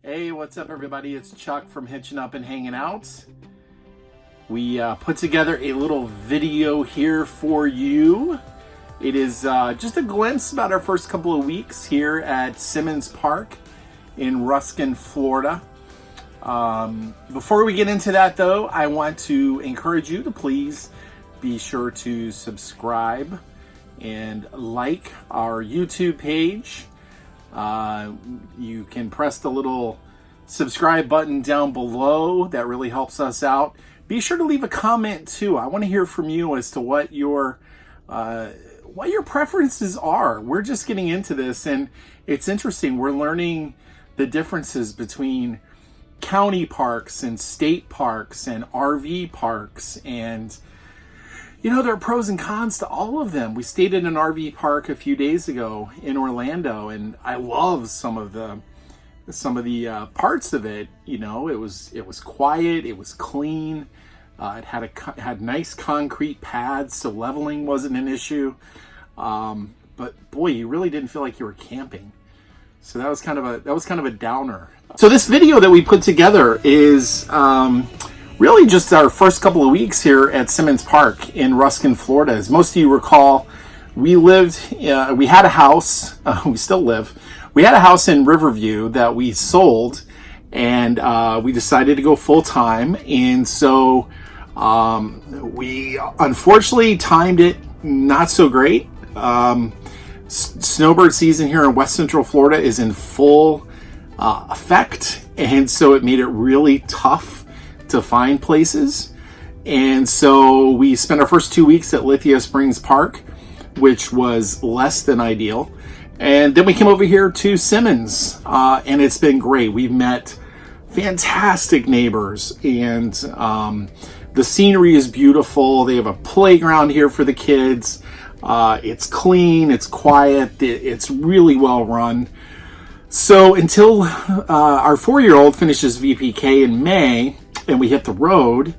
Hey, what's up everybody? It's Chuck from Hitching Up and Hanging Out. We put together a little video here for you. It is just a glimpse about our first couple of weeks here at Simmons Park in Ruskin, Florida. Before we get into that though, I want to encourage you to please be sure to subscribe and like our YouTube page. You can press the little subscribe button down below. That really helps us out. Be sure to leave a comment too. I want to hear from you as to what your preferences are. We're just getting into this and it's interesting. We're learning the differences between county parks and state parks and RV parks, and you know, there are pros and cons to all of them. We stayed in an RV park a few days ago in Orlando, and I love some of the parts of it. You know, it was quiet, it was clean, it had nice concrete pads, so leveling wasn't an issue. But boy, you really didn't feel like you were camping. So that was kind of a downer. So this video that we put together is really just our first couple of weeks here at Simmons Park in Ruskin, Florida. As most of you recall, we had a house, we still live, we had a house in Riverview that we sold, and we decided to go full time. And so we unfortunately timed it not so great. Snowbird season here in West Central Florida is in full effect, and so it made it really tough to find places. And so we spent our first 2 weeks at Lithia Springs Park, which was less than ideal. And then we came over here to Simmons, and it's been great. We've met fantastic neighbors, and the scenery is beautiful. They have a playground here for the kids. It's clean, it's quiet, it's really well run. So until our 4-year-old finishes VPK in May and we hit the road,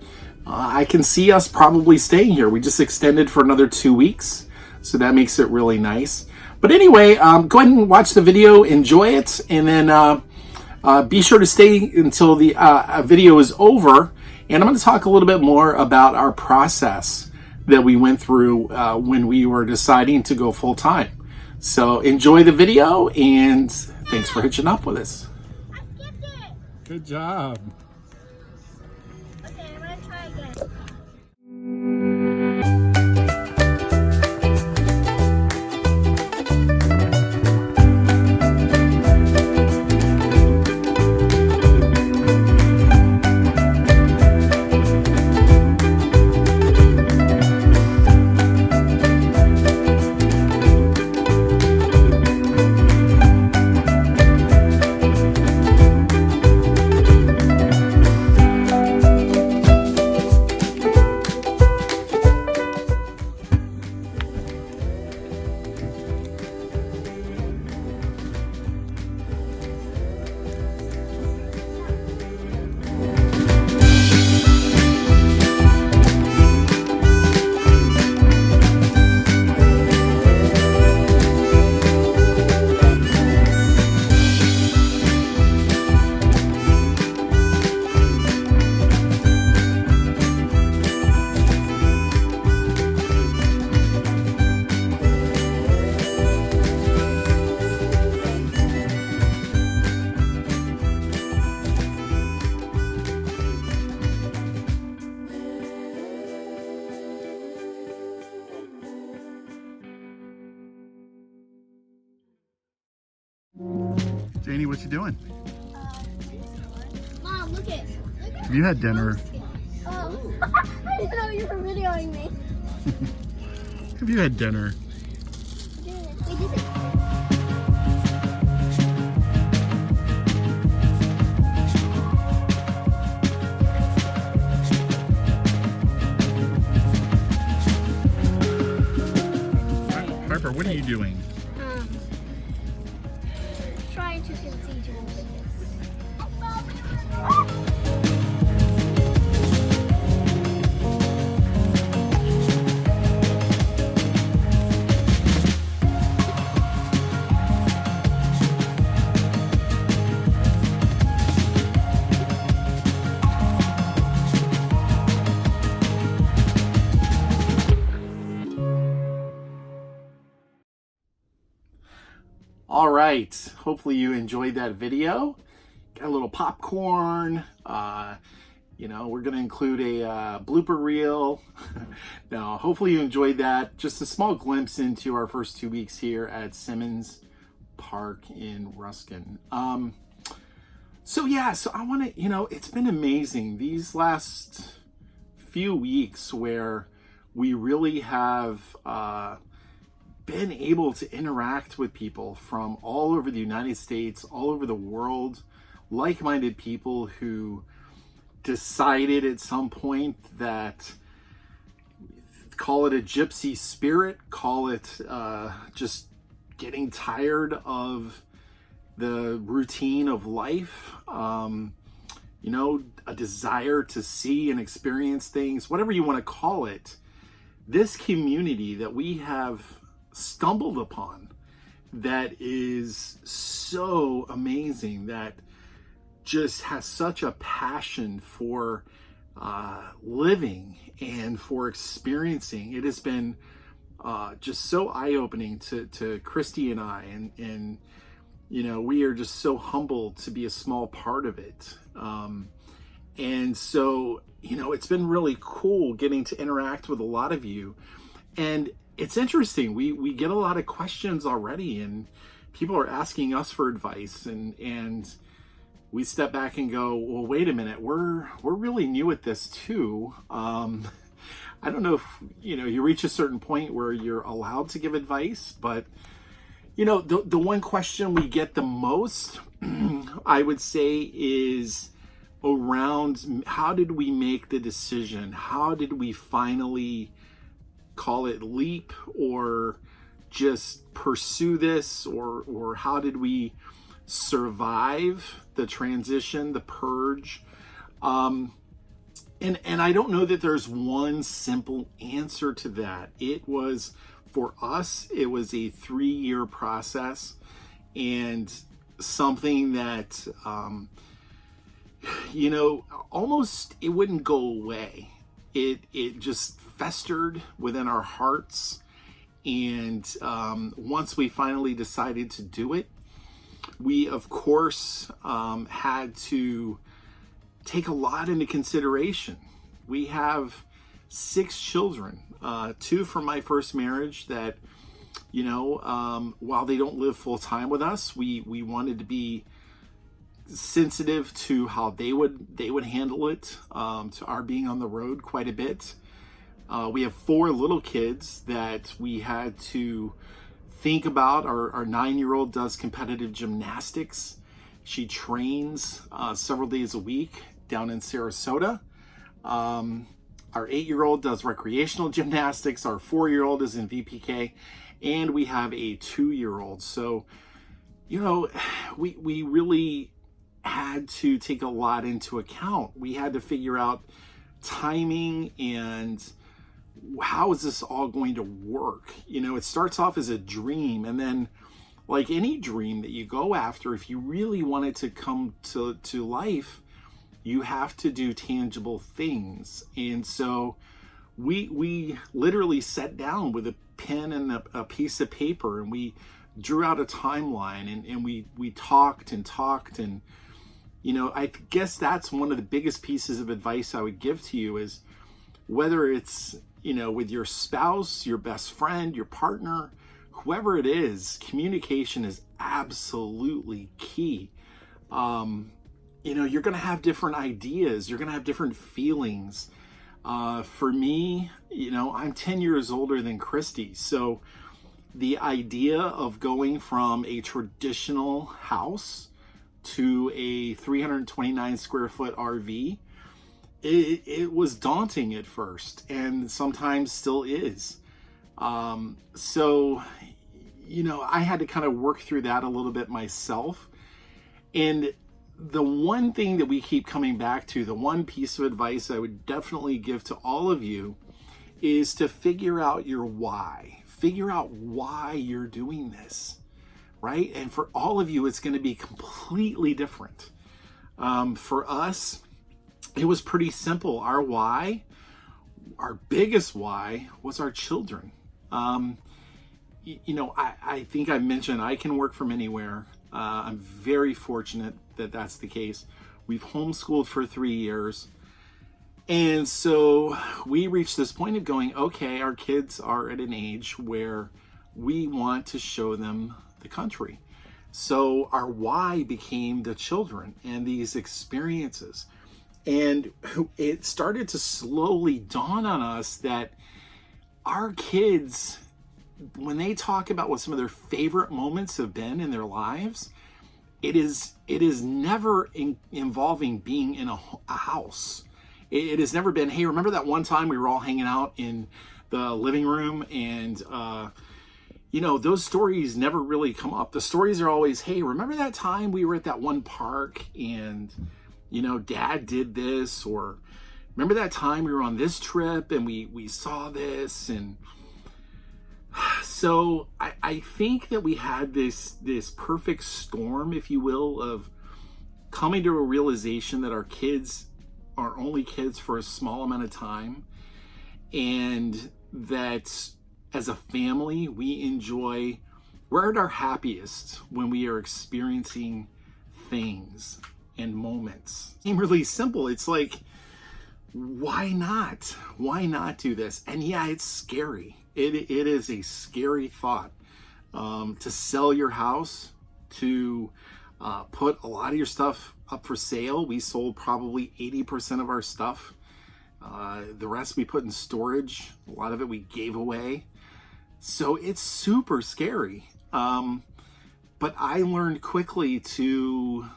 I can see us probably staying here. We just extended for another 2 weeks, so that makes it really nice. But anyway, go ahead and watch the video, enjoy it, and then be sure to stay until the video is over. And I'm going to talk a little bit more about our process that we went through when we were deciding to go full time. So enjoy the video, and thanks for hitching up with us. I skipped it. Good job. Okay, I'm gonna try again. Janie, what you doing? Mom, look it. Have you had dinner? Oh, I didn't know you were videoing me. Have you had dinner? Wait, this is... Harper, what are you doing? Trying to concede to this. All right, hopefully you enjoyed that video. Got a little popcorn. We're going to include a blooper reel. Now, hopefully you enjoyed that. Just a small glimpse into our first 2 weeks here at Simmons Park in Ruskin. So I want to, it's been amazing these last few weeks where we really have been able to interact with people from all over the United States, all over the world, like-minded people who decided at some point that, call it a gypsy spirit, call it just getting tired of the routine of life, a desire to see and experience things, whatever you want to call it. This community that we have stumbled upon that is so amazing, that just has such a passion for living and for experiencing. It has been just so eye-opening to Christy and I, and we are just so humbled to be a small part of it. And so, it's been really cool getting to interact with a lot of you. And it's interesting, we get a lot of questions already, and people are asking us for advice, and we step back and go, well, wait a minute, we're really new at this too. I don't know if, you reach a certain point where you're allowed to give advice, but the one question we get the most, I would say, is around how did we make the decision? How did we finally, call it leap, or just pursue this, or how did we survive the transition, the purge? And I don't know that there's one simple answer to that. For us, it was a 3-year process, and something that, almost it wouldn't go away. It just festered within our hearts. And once we finally decided to do it, we, of course, had to take a lot into consideration. We have 6 children, 2 from my first marriage that, while they don't live full time with us, we wanted to be sensitive to how they would handle it, to our being on the road quite a bit. We have 4 little kids that we had to think about. Our 9-year-old does competitive gymnastics. She trains several days a week down in Sarasota. Our 8-year-old does recreational gymnastics. Our 4-year-old is in VPK, and we have a 2-year-old. So, we really had to take a lot into account. We had to figure out timing and how is this all going to work? It starts off as a dream, and then, like any dream that you go after, if you really want it to come to life, you have to do tangible things. And so we literally sat down with a pen and a piece of paper, and we drew out a timeline, and we talked and I guess that's one of the biggest pieces of advice I would give to you, is whether it's with your spouse, your best friend, your partner, whoever it is, communication is absolutely key. You're going to have different ideas. You're going to have different feelings. For me, I'm 10 years older than Christy. So the idea of going from a traditional house to a 329 square foot RV, it was daunting at first, and sometimes still is. So, I had to kind of work through that a little bit myself. And the one thing that we keep coming back to, the one piece of advice I would definitely give to all of you, is to figure out your why. Figure out why you're doing this, right? And for all of you, it's going to be completely different. For us, it was pretty simple. Our why, our biggest why, was our children. I think I mentioned I can work from anywhere. I'm very fortunate that that's the case. We've homeschooled for 3 years. And so we reached this point of going, okay, our kids are at an age where we want to show them the country. So our why became the children and these experiences. And it started to slowly dawn on us that our kids, when they talk about what some of their favorite moments have been in their lives, it is never involving being in a house. It has never been, hey, remember that one time we were all hanging out in the living room and, those stories never really come up. The stories are always, hey, remember that time we were at that one park and, dad did this, or remember that time we were on this trip and we saw this. And so I think that we had this perfect storm, if you will, of coming to a realization that our kids are only kids for a small amount of time, and that as a family we're at our happiest when we are experiencing things and moments. It's really simple. It's like, why not do this? And yeah, it's scary. It is a scary thought, to sell your house, to put a lot of your stuff up for sale. We sold probably 80% of our stuff. The rest we put in storage. A lot of it we gave away. So it's super scary. But I learned quickly to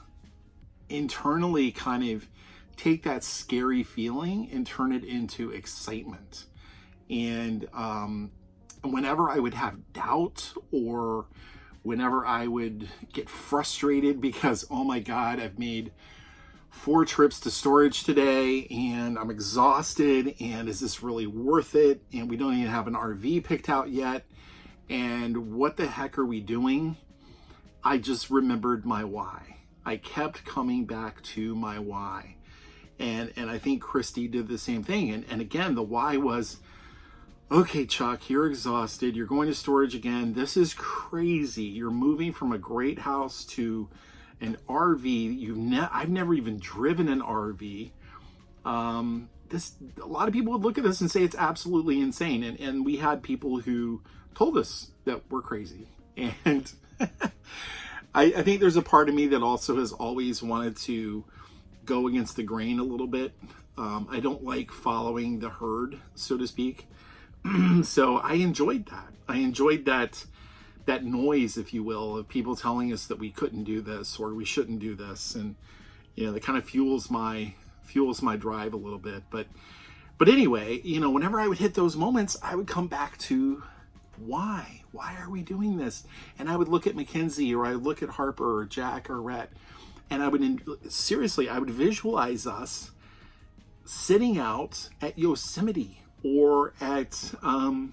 internally kind of take that scary feeling and turn it into excitement. And whenever I would have doubt, or whenever I would get frustrated because, oh my God, I've made 4 trips to storage today and I'm exhausted, and is this really worth it? And we don't even have an RV picked out yet. And what the heck are we doing? I just remembered my why. I kept coming back to my why. And I think Christy did the same thing. And again, the why was, okay, Chuck, you're exhausted. You're going to storage again. This is crazy. You're moving from a great house to an RV. I've never even driven an RV. A lot of people would look at this and say it's absolutely insane. And we had people who told us that we're crazy. And I think there's a part of me that also has always wanted to go against the grain a little bit. I don't like following the herd, so to speak. So I enjoyed that. I enjoyed that noise, if you will, of people telling us that we couldn't do this or we shouldn't do this. And, that kind of fuels my drive a little bit. But anyway, whenever I would hit those moments, I would come back to why are we doing this? And I would look at Mackenzie, or I would look at Harper or Jack or Rhett, and I would visualize us sitting out at Yosemite, or at one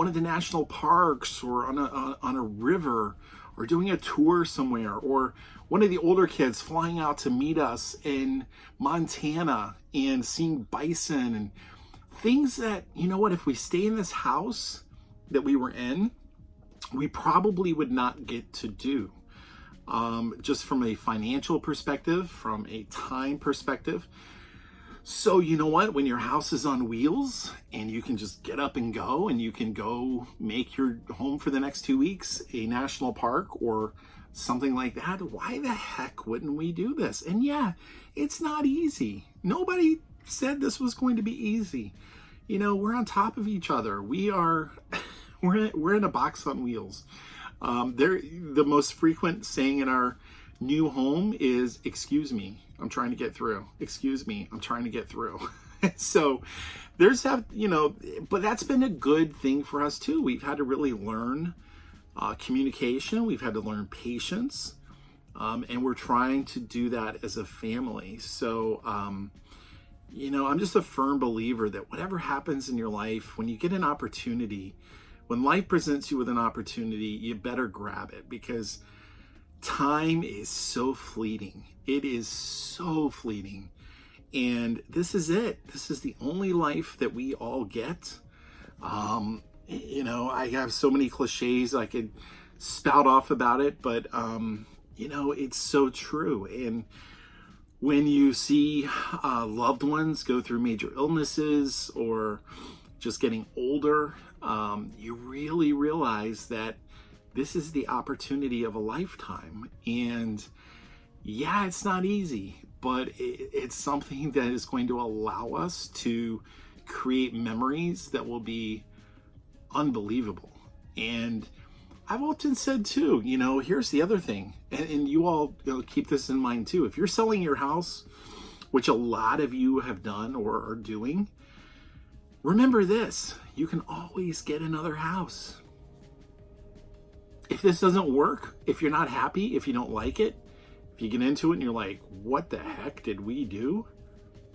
of the national parks, or on a river, or doing a tour somewhere, or one of the older kids flying out to meet us in Montana and seeing bison and things that, if we stay in this house that we were in, we probably would not get to do. Just from a financial perspective, from a time perspective. So you know what? When your house is on wheels and you can just get up and go, and you can go make your home for the next 2 weeks a national park or something like that, why the heck wouldn't we do this? And yeah, it's not easy. Nobody said this was going to be easy. We're on top of each other. We're in a box on wheels. The most frequent saying in our new home is, excuse me, I'm trying to get through. Excuse me, I'm trying to get through. So but that's been a good thing for us too. We've had to really learn communication. We've had to learn patience. And we're trying to do that as a family. So, I'm just a firm believer that whatever happens in your life, when you get an opportunity, when life presents you with an opportunity, you better grab it, because time is so fleeting. It is so fleeting. And this is it. This is the only life that we all get. You know, I have so many cliches I could spout off about it, but you know, it's so true. And when you see loved ones go through major illnesses or just getting older, you really realize that this is the opportunity of a lifetime. And yeah, it's not easy, but it's something that is going to allow us to create memories that will be unbelievable. And I've often said too, you know, here's the other thing, and you all, you know, keep this in mind too. If you're selling your house, which a lot of you have done or are doing, remember this: you can always get another house. If this doesn't work, if you're not happy, if you don't like it, if you get into it and you're like, what the heck did we do?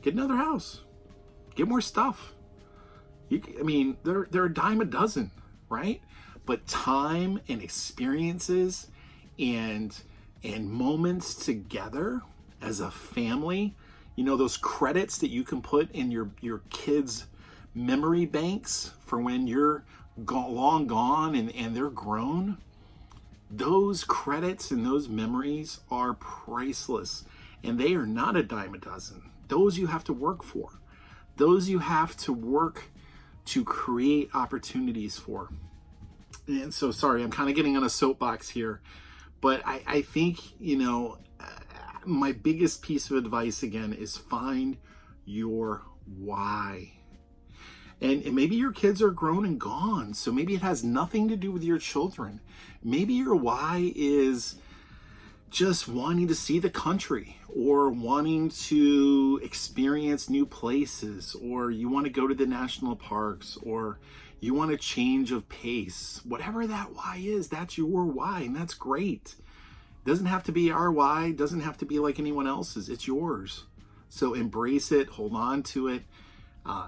Get another house. Get more stuff. I mean, they're a dime a dozen, right? But time and experiences and moments together as a family, you know, those credits that you can put in your kids' memory banks for when you're long gone and they're grown, those credits and those memories are priceless, and they are not a dime a dozen. Those you have to work for. Those you have to work to create opportunities for. And so, sorry, I'm kind of getting on a soapbox here, but I think, you know, my biggest piece of advice again is find your why. And maybe your kids are grown and gone, so maybe it has nothing to do with your children. Maybe your why is just wanting to see the country, or wanting to experience new places, or you want to go to the national parks, or you want a change of pace. Whatever that why is, that's your why, and that's great. Doesn't have to be our why, doesn't have to be like anyone else's. It's yours. So embrace it, hold on to it,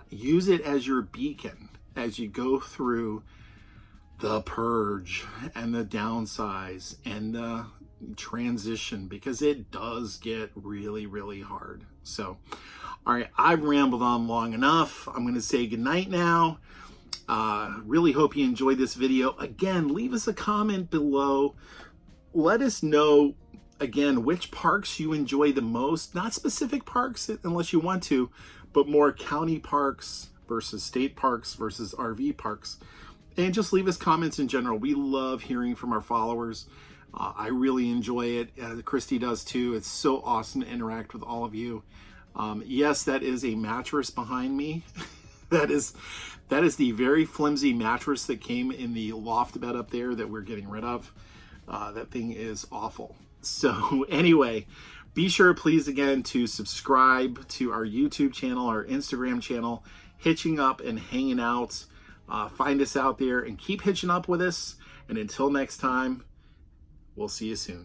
use it as your beacon as you go through the purge and the downsize and the transition, because it does get really, really hard. So, all right, I've rambled on long enough. I'm going to say goodnight now. Really hope you enjoyed this video. Again, leave us a comment below. Let us know, again, which parks you enjoy the most. Not specific parks unless you want to, but more county parks versus state parks versus RV parks. And just leave us comments in general. We love hearing from our followers. I really enjoy it. Christy does too. It's so awesome to interact with all of you. Yes, that is a mattress behind me. That is the very flimsy mattress that came in the loft bed up there that we're getting rid of. That thing is awful. So anyway, be sure, please, again, to subscribe to our YouTube channel, our Instagram channel, Hitching Up and Hanging Out. Find us out there and keep hitching up with us. And until next time, we'll see you soon.